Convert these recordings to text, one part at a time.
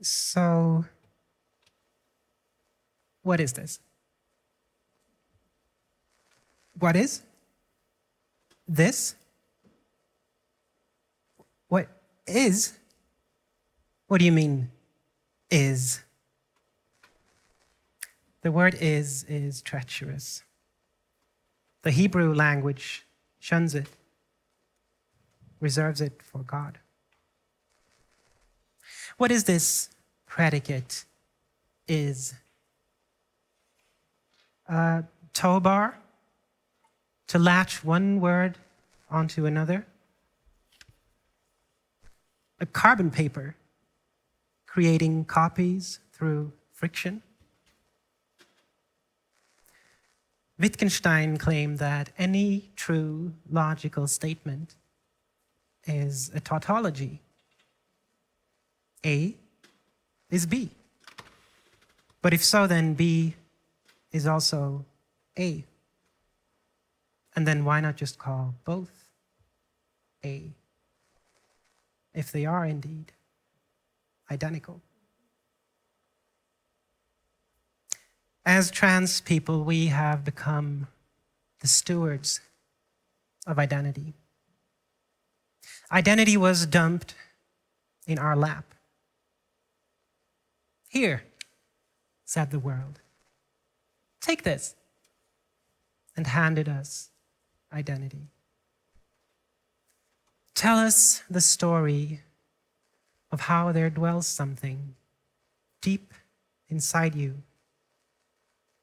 So, what is this? What is this? What is? What do you mean, is? The word is treacherous. The Hebrew language shuns it, reserves it for God. What is this predicate, is? A tow bar to latch one word onto another? A carbon paper creating copies through friction? Wittgenstein claimed that any true logical statement is a tautology. A is B. But if so, then B is also A. And then why not just call both A, if they are indeed identical? As trans people, we have become the stewards of identity. Identity was dumped in our lap. Here, said the world, take this, and handed us identity. Tell us the story of how there dwells something deep inside you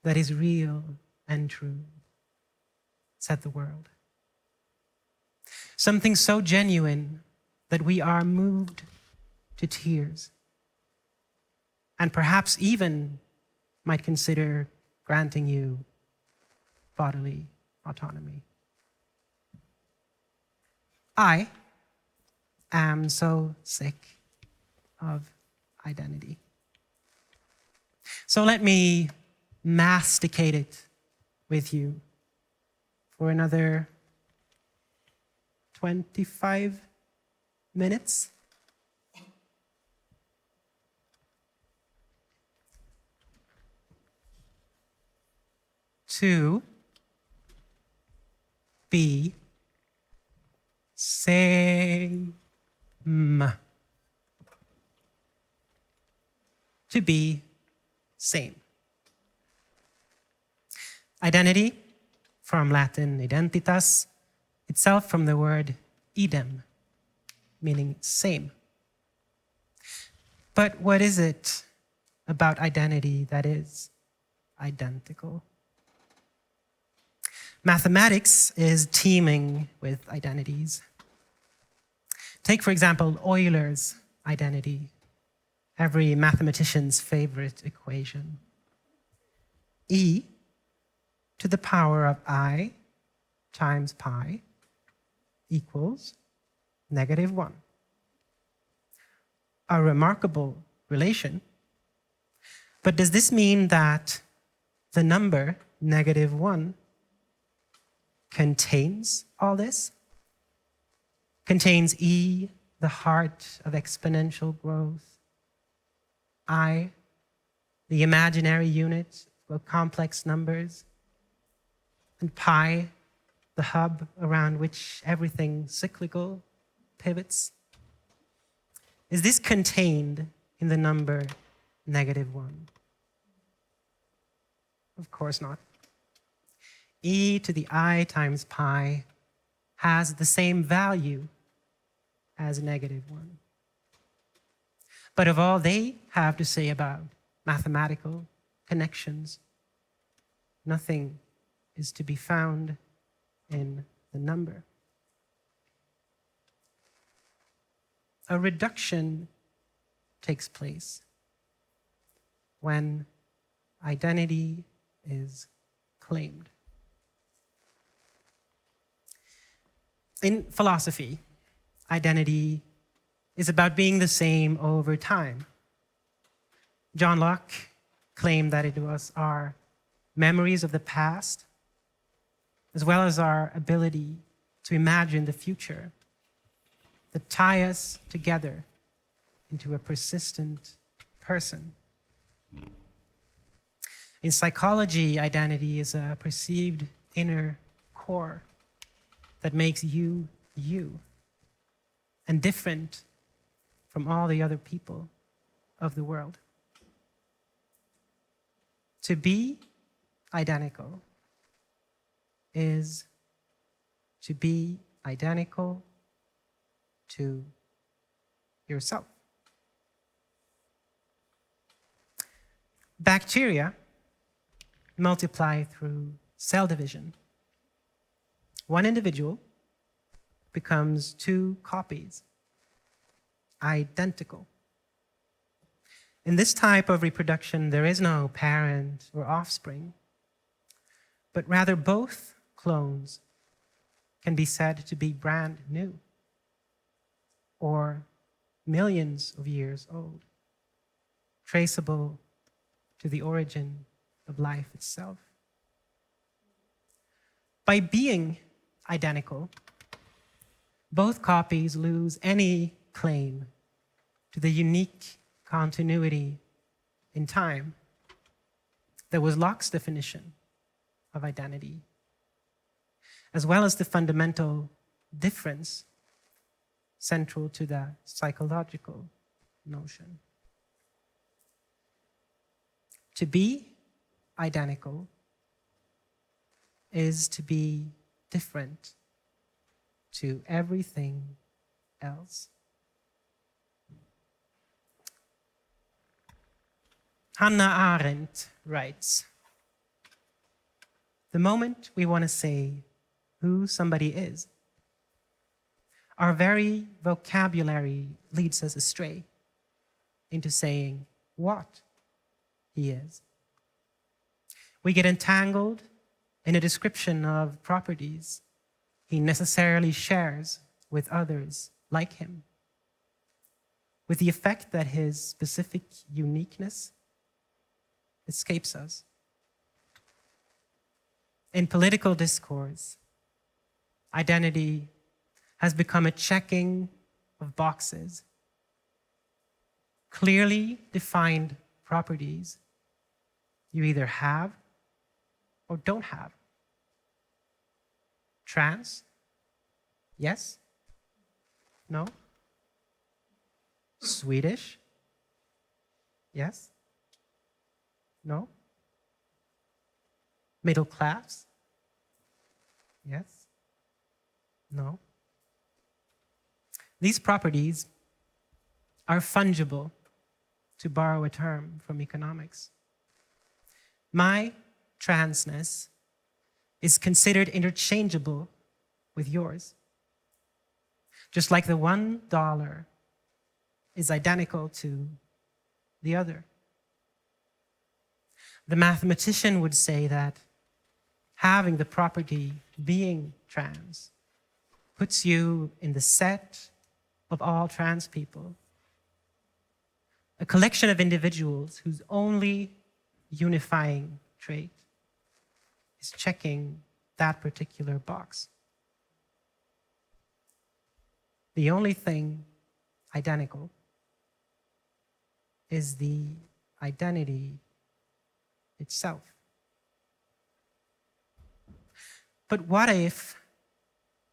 that is real and true, said the world. Something so genuine that we are moved to tears, and perhaps even might consider granting you bodily autonomy. I am so sick of identity. So let me masticate it with you for another 25 minutes. To be same. To be same. Identity, from Latin identitas, itself from the word idem, meaning same. But what is it about identity that is identical? Mathematics is teeming with identities. Take, for example, Euler's identity, every mathematician's favorite equation. E to the power of I times pi equals -1. A remarkable relation. But does this mean that the number -1 contains all this? Contains E, the heart of exponential growth, I, the imaginary unit of complex numbers, and pi, the hub around which everything cyclical pivots? Is this contained in the number -1? Of course not. E to the I times pi has the same value as -1. But of all they have to say about mathematical connections, nothing is to be found in the number. A reduction takes place when identity is claimed. In philosophy, identity is about being the same over time. John Locke claimed that it was our memories of the past, as well as our ability to imagine the future, that tie us together into a persistent person. In psychology, identity is a perceived inner core that makes you, you, and different from all the other people of the world. To be identical is to be identical to yourself. Bacteria multiply through cell division. One individual becomes two copies, identical. In this type of reproduction, there is no parent or offspring, but rather both clones can be said to be brand new or millions of years old, traceable to the origin of life itself. By being identical, both copies lose any claim to the unique continuity in time that was Locke's definition of identity, as well as the fundamental difference central to the psychological notion. To be identical is to be different to everything else. Hannah Arendt writes, "The moment we want to say who somebody is, our very vocabulary leads us astray into saying what he is. We get entangled in a description of properties he necessarily shares with others like him, with the effect that his specific uniqueness escapes us. In political discourse, identity has become a checking of boxes, clearly defined properties you either have or don't have. Trans? Yes? No? Swedish? Yes? No? Middle class? Yes? No? These properties are fungible, to borrow a term from economics. My transness is considered interchangeable with yours, just like the $1 is identical to the other. The mathematician would say that having the property being trans puts you in the set of all trans people, a collection of individuals whose only unifying trait is checking that particular box. The only thing identical is the identity itself. But what if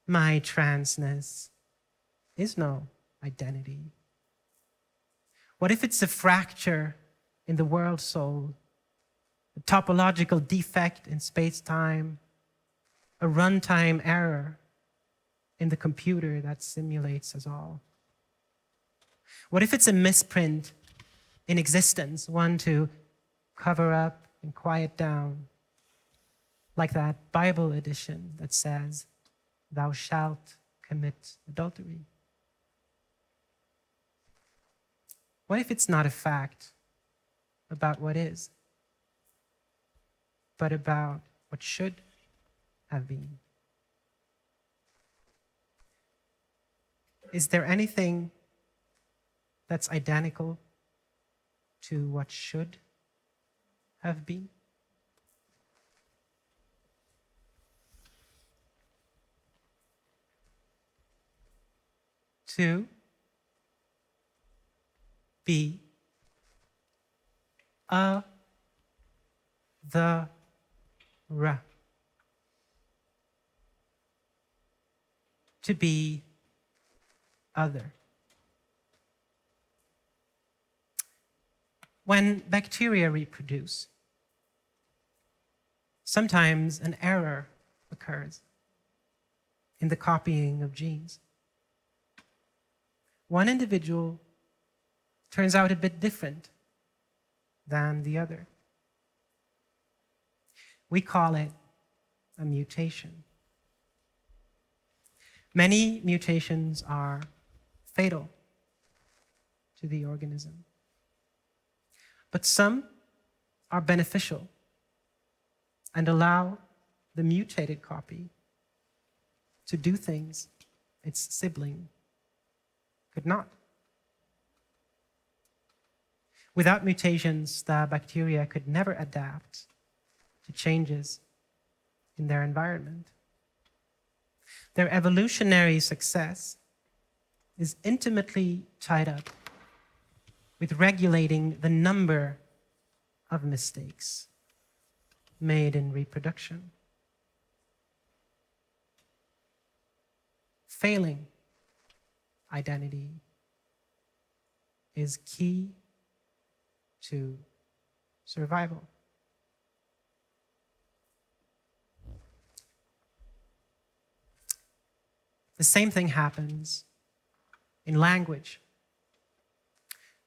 my transness is no identity? What if it's a fracture in the world soul, a topological defect in space-time, a runtime error in the computer that simulates us all? What if it's a misprint in existence, one to cover up and quiet down, like that Bible edition that says, "Thou shalt commit adultery"? What if it's not a fact about what is, but about what should have been? Is there anything that's identical to what should have been? To be A, the, r. To be other. When bacteria reproduce, sometimes an error occurs in the copying of genes. One individual turns out a bit different than the other. We call it a mutation. Many mutations are fatal to the organism, but some are beneficial and allow the mutated copy to do things its sibling could not. Without mutations, the bacteria could never adapt to changes in their environment. Their evolutionary success is intimately tied up with regulating the number of mistakes made in reproduction. Failing identity is key to survival. The same thing happens in language.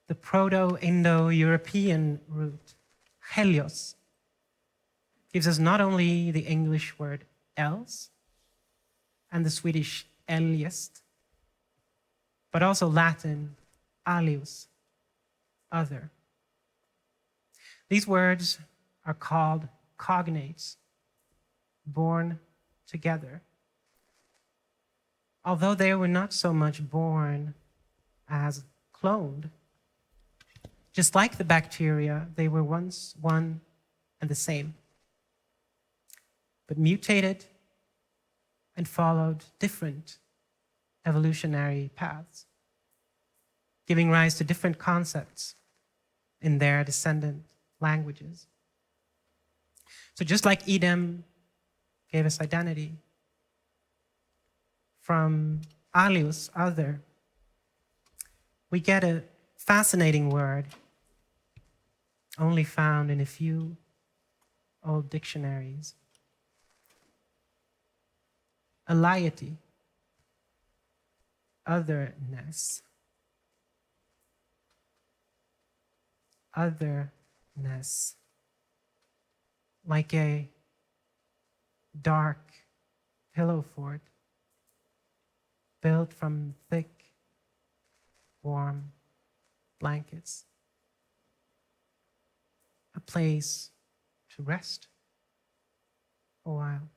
The Proto-Indo-European root, helios, gives us not only the English word else and the Swedish eljest, but also Latin alius, other. These words are called cognates, born together. Although they were not so much born as cloned, just like the bacteria, they were once one and the same, but mutated and followed different evolutionary paths, giving rise to different concepts in their descendant languages. So just like Edom gave us identity, from alius, other, we get a fascinating word only found in a few old dictionaries. Alliety, otherness. Otherness, like a dark pillow fort built from thick, warm blankets. A place to rest a while.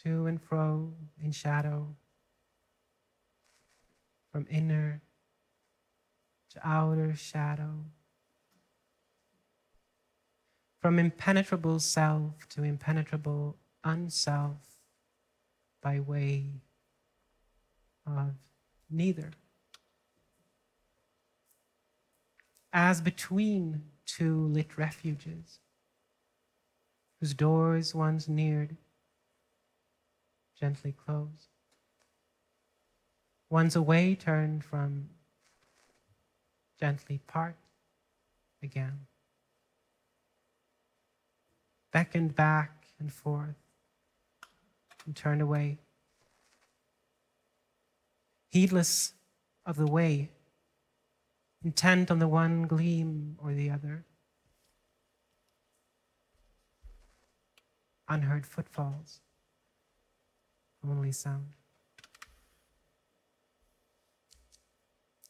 To and fro in shadow, from inner to outer shadow, from impenetrable self to impenetrable unself by way of neither. As between two lit refuges, whose doors once neared, gently closed. Once away turned from, gently part again. Beckoned back and forth and turned away. Heedless of the way, intent on the one gleam or the other. Unheard footfalls, only sound.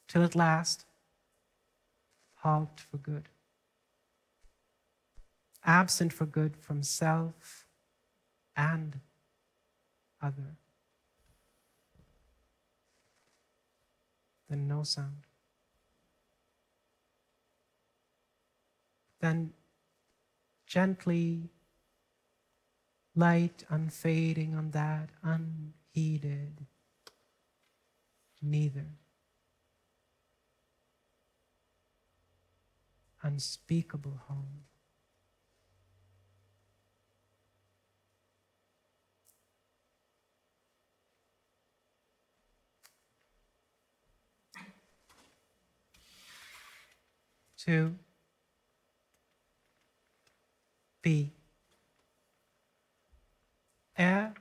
Till at last, halt for good. Absent for good from self and other. Then no sound. Then gently, light unfading on that unheeded heeded neither. Unspeakable home. To be everything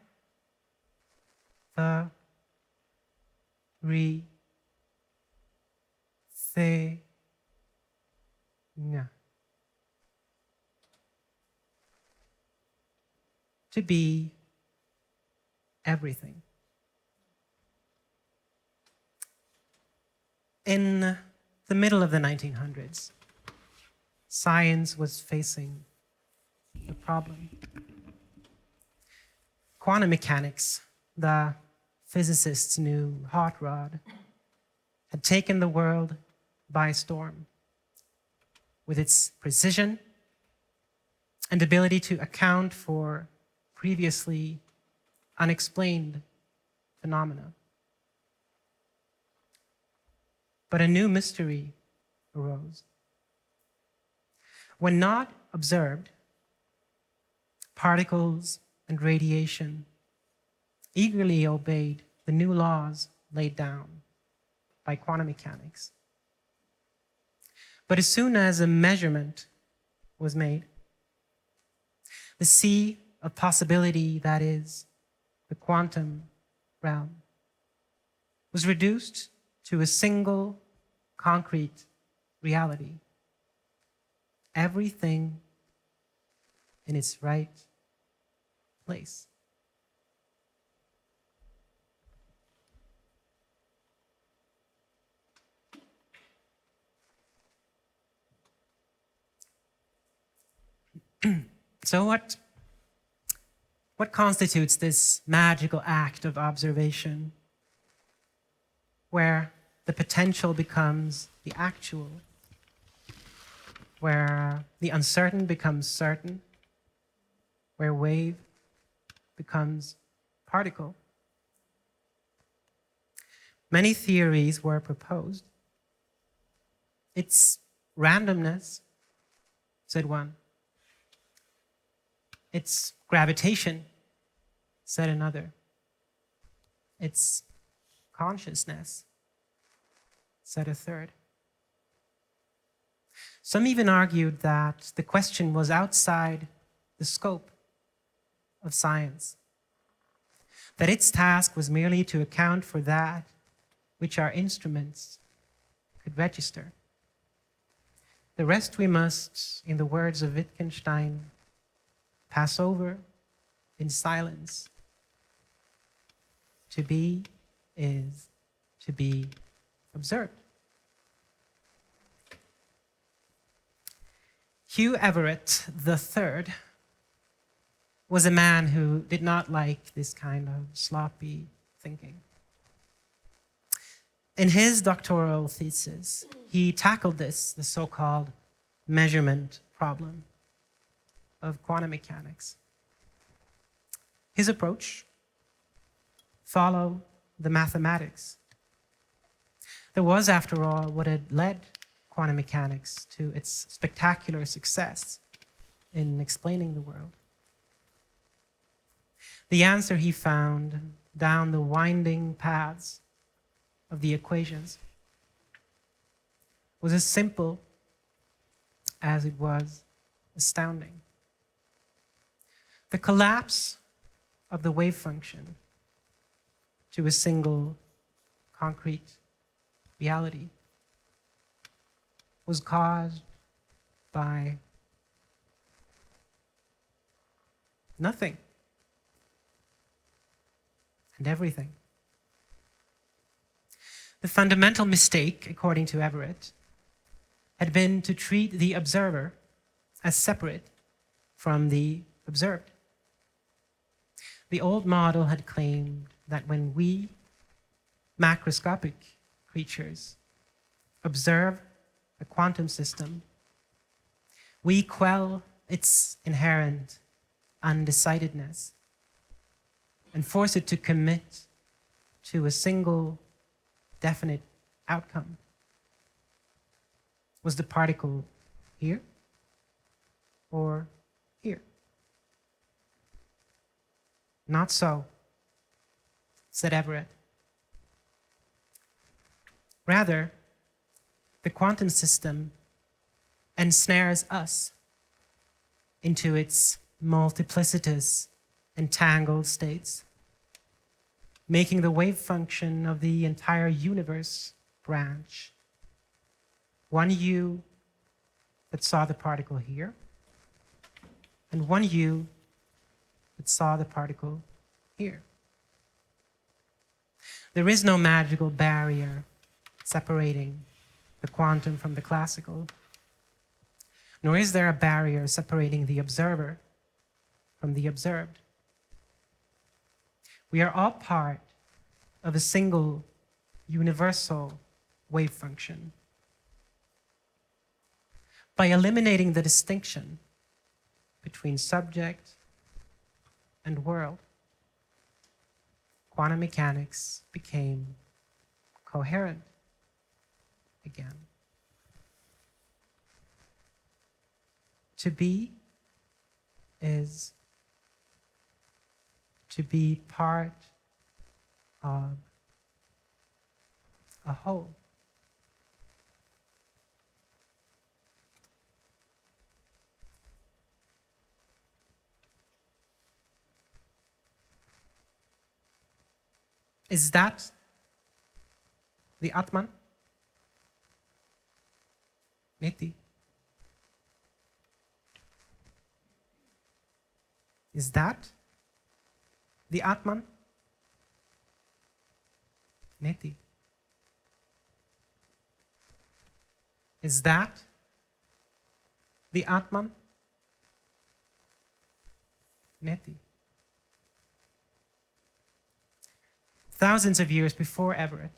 to be everything. In the middle of the 1900s, science was facing a problem. Quantum mechanics, the physicists' new hot rod, had taken the world by storm with its precision and ability to account for previously unexplained phenomena. But a new mystery arose. When not observed, particles and radiation eagerly obeyed the new laws laid down by quantum mechanics. But as soon as a measurement was made, the sea of possibility that is the quantum realm was reduced to a single concrete reality. Everything in its right place. So what constitutes this magical act of observation where the potential becomes the actual, where the uncertain becomes certain, where wave becomes particle? Many theories were proposed. It's randomness, said one. It's gravitation, said another. It's consciousness, said a third. Some even argued that the question was outside the scope of science, that its task was merely to account for that which our instruments could register. The rest we must, in the words of Wittgenstein, pass over in silence. To be is to be observed. Hugh Everett III was a man who did not like this kind of sloppy thinking. In his doctoral thesis, he tackled the so-called measurement problem of quantum mechanics. His approach followed the mathematics. There was, after all, what had led quantum mechanics to its spectacular success in explaining the world. The answer he found down the winding paths of the equations was as simple as it was astounding. The collapse of the wave function to a single concrete reality was caused by nothing and everything. The fundamental mistake, according to Everett, had been to treat the observer as separate from the observed. The old model had claimed that when we, macroscopic creatures, observe a quantum system, we quell its inherent undecidedness and force it to commit to a single definite outcome. Was the particle here or here? Not so, said Everett. Rather, the quantum system ensnares us into its multiplicitous, entangled states, making the wave function of the entire universe branch. One you that saw the particle here, and one you that saw the particle here. There is no magical barrier separating the quantum from the classical, nor is there a barrier separating the observer from the observed. We are all part of a single universal wave function. By eliminating the distinction between subject and world, quantum mechanics became coherent again. To be is to be part of a whole. Is that the Atman? Neti. Is that the Atman? Neti. Is that the Atman? Neti. Thousands of years before Everett,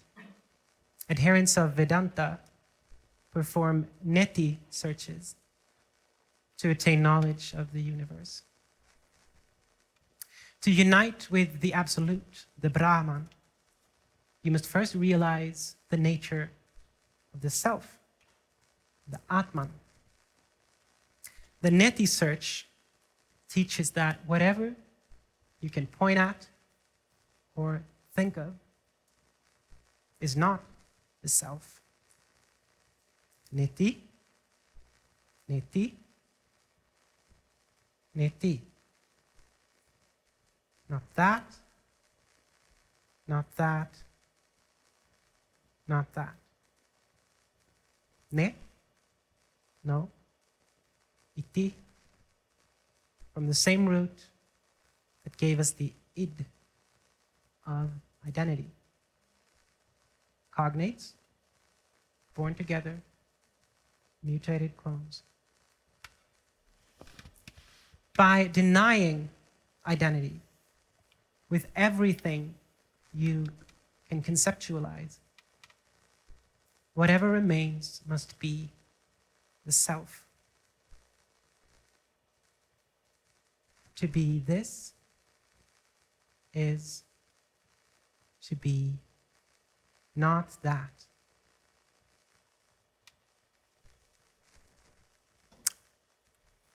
adherents of Vedanta perform neti searches to attain knowledge of the universe. To unite with the Absolute, the Brahman, you must first realize the nature of the Self, the Atman. The neti search teaches that whatever you can point at or think of is not the Self. Neti, neti, neti. Not that, not that, not that. Ne, no, iti, from the same root that gave us the id of identity. Cognates, born together, mutated clones. By denying identity with everything you can conceptualize, whatever remains must be the Self. To be this is to be not that.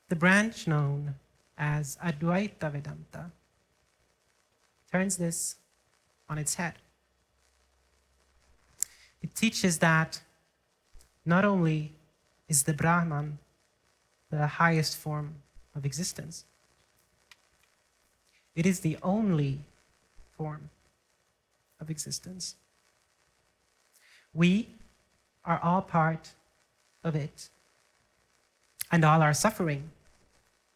The branch known as Advaita Vedanta turns this on its head. It teaches that not only is the Brahman the highest form of existence, it is the only form of existence. We are all part of it, and all our suffering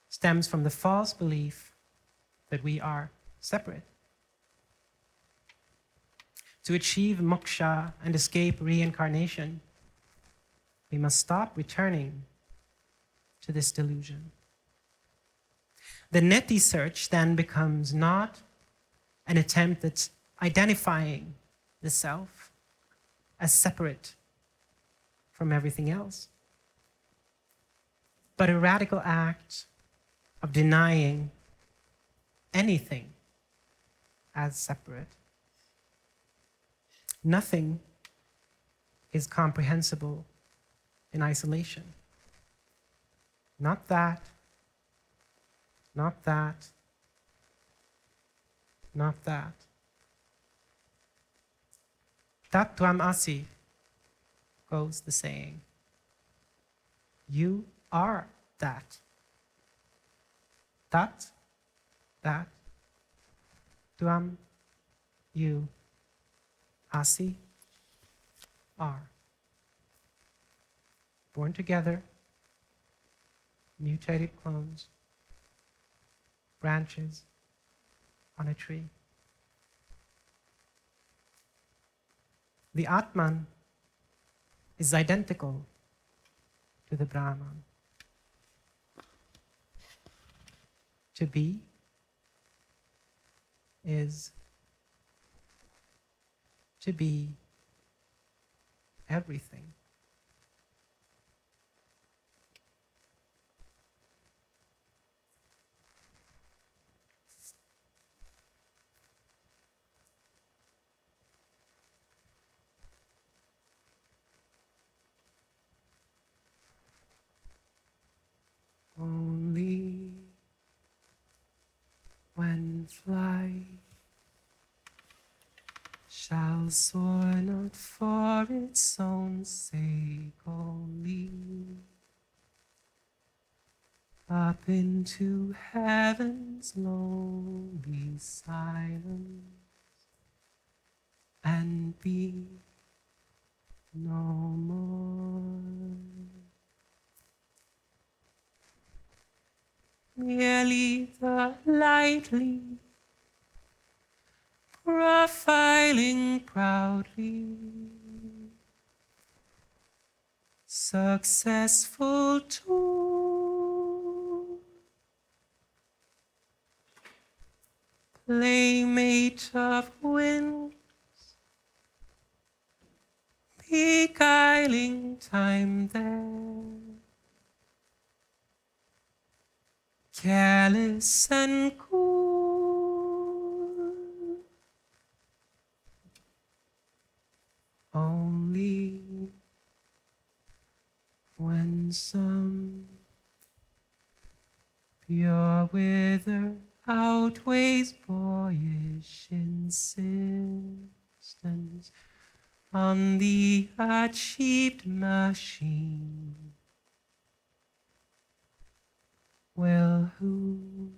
stems from the false belief that we are separate. To achieve moksha and escape reincarnation, we must stop returning to this delusion. The neti search then becomes not an attempt at identifying the Self as separate from everything else, but a radical act of denying anything as separate. Nothing is comprehensible in isolation. Not that, not that, not that. Tattvam asi, goes the saying. You are that. That, tvam, you, asi, are. Born together, mutated clones, branches on a tree. The Atman is identical to the Brahman. To be is to be everything. Only when flight shall soar not for its own sake only, up into heaven's lonely silence, and be no more. Merely the lightly profiling proudly successful tool, playmate of winds, beguiling time there, careless and cool, only when some pure wither outweighs boyish insistence on the achieved machine, will who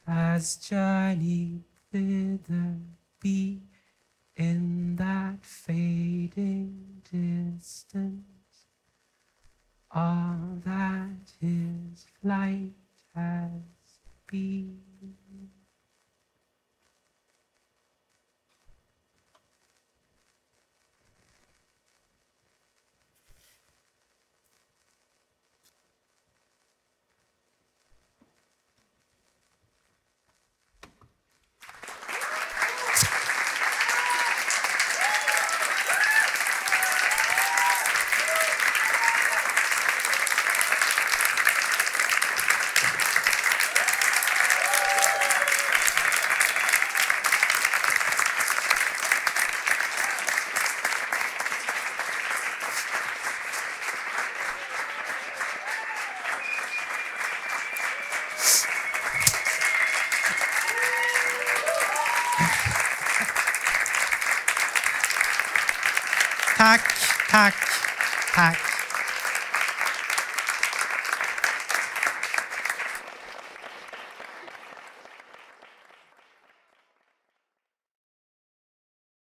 has journeyed thither be in that fading distance, all that his flight has been. Tack, tack, tack.